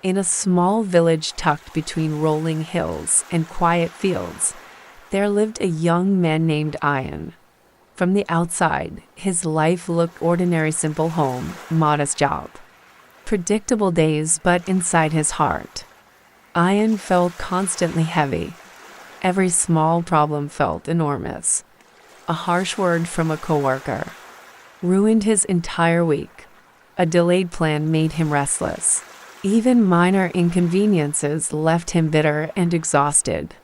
In a small village tucked between rolling hills and quiet fields, there lived a young man named Ian. From the outside, his life looked ordinary: simple home, modest job, predictable days, but inside his heart, Ian felt constantly heavy. Every small problem felt enormous. A harsh word from a coworker ruined his entire week. A delayed plan made him restless. Even minor inconveniences left him bitter and exhausted.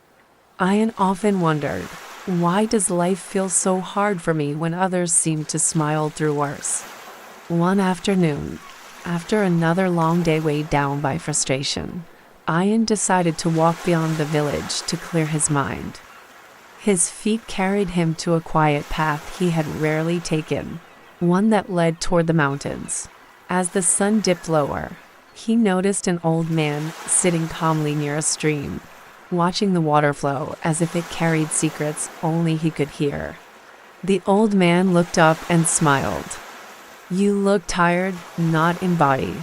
Ian often wondered, why does life feel so hard for me when others seem to smile through worse? One afternoon, after another long day weighed down by frustration, Ian decided to walk beyond the village to clear his mind. His feet carried him to a quiet path he had rarely taken, one that led toward the mountains. As the sun dipped lower, he noticed an old man sitting calmly near a stream, watching the water flow as if it carried secrets only he could hear. The old man looked up and smiled. "You look tired, not in body,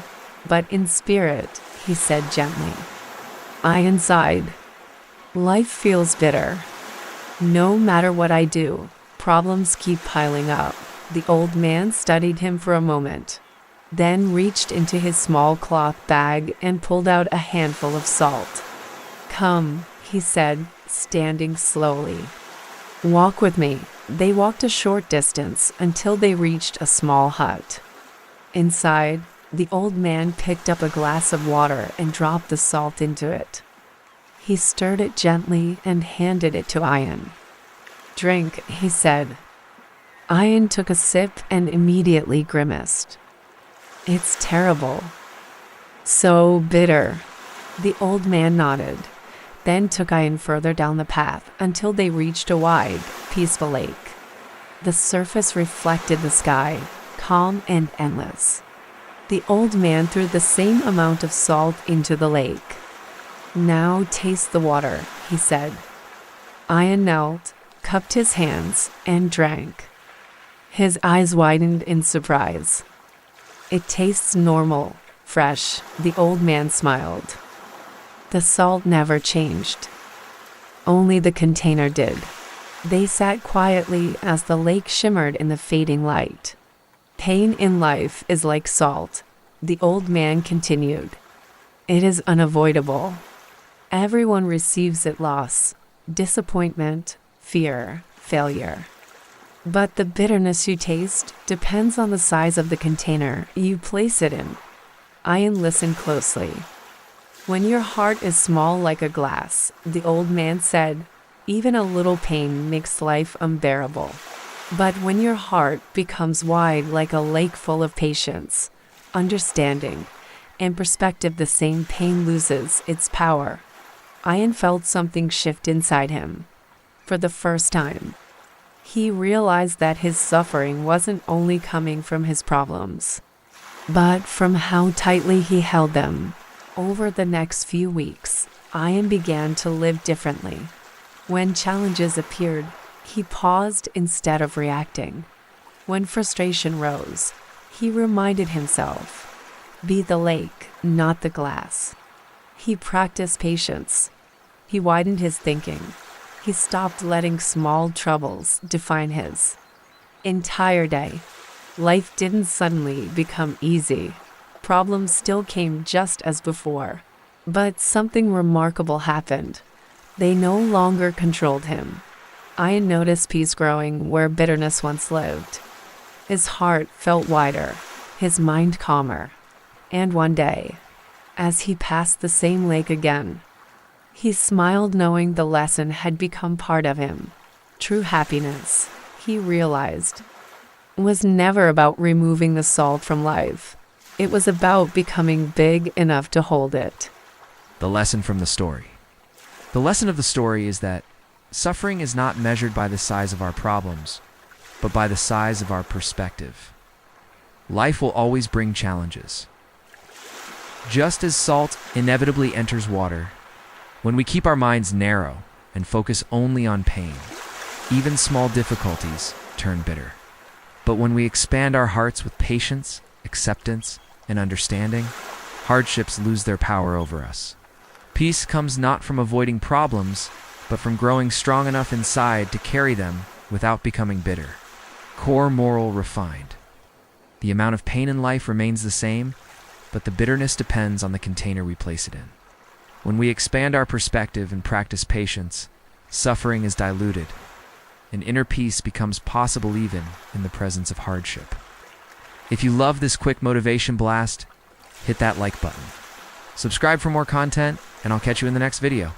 but in spirit," he said gently. Ian sighed. "Life feels bitter. No matter what I do, problems keep piling up." The old man studied him for a moment, then reached into his small cloth bag and pulled out a handful of salt. "Come," he said, standing slowly. "Walk with me." They walked a short distance until they reached a small hut. Inside, the old man picked up a glass of water and dropped the salt into it. He stirred it gently and handed it to Ian. "Drink," he said. Ian took a sip and immediately grimaced. "It's terrible. So bitter." The old man nodded, then took Ian further down the path until they reached a wide, peaceful lake. The surface reflected the sky, calm and endless. The old man threw the same amount of salt into the lake. "Now taste the water," he said. Ian knelt, cupped his hands, and drank. His eyes widened in surprise. "It tastes normal, fresh," the old man smiled. The salt never changed. Only the container did. They sat quietly as the lake shimmered in the fading light. "Pain in life is like salt," the old man continued. "It is unavoidable. Everyone receives it: loss, disappointment, fear, failure. But the bitterness you taste depends on the size of the container you place it in." Ian listened closely. "When your heart is small like a glass," the old man said, "even a little pain makes life unbearable. But when your heart becomes wide like a lake full of patience, understanding, and perspective, the same pain loses its power." Ian felt something shift inside him. For the first time, he realized that his suffering wasn't only coming from his problems, but from how tightly he held them. Over the next few weeks, Ian began to live differently. When challenges appeared, he paused instead of reacting. When frustration rose, he reminded himself, "Be the lake, not the glass." He practiced patience. He widened his thinking. He stopped letting small troubles define his entire day. Life didn't suddenly become easy. Problems still came just as before. But something remarkable happened. They no longer controlled him. Ian noticed peace growing where bitterness once lived. His heart felt wider, his mind calmer. And one day, as he passed the same lake again, he smiled, knowing the lesson had become part of him. True happiness, he realized, was never about removing the salt from life. It was about becoming big enough to hold it. The lesson from the story. The lesson of the story is that suffering is not measured by the size of our problems, but by the size of our perspective. Life will always bring challenges. Just as salt inevitably enters water, when we keep our minds narrow and focus only on pain, even small difficulties turn bitter. But when we expand our hearts with patience, acceptance, and understanding, hardships lose their power over us. Peace comes not from avoiding problems, but from growing strong enough inside to carry them without becoming bitter. Core moral refined. The amount of pain in life remains the same, but the bitterness depends on the container we place it in. When we expand our perspective and practice patience, suffering is diluted, and inner peace becomes possible even in the presence of hardship. If you love this quick motivation blast, hit that like button. Subscribe for more content, and I'll catch you in the next video.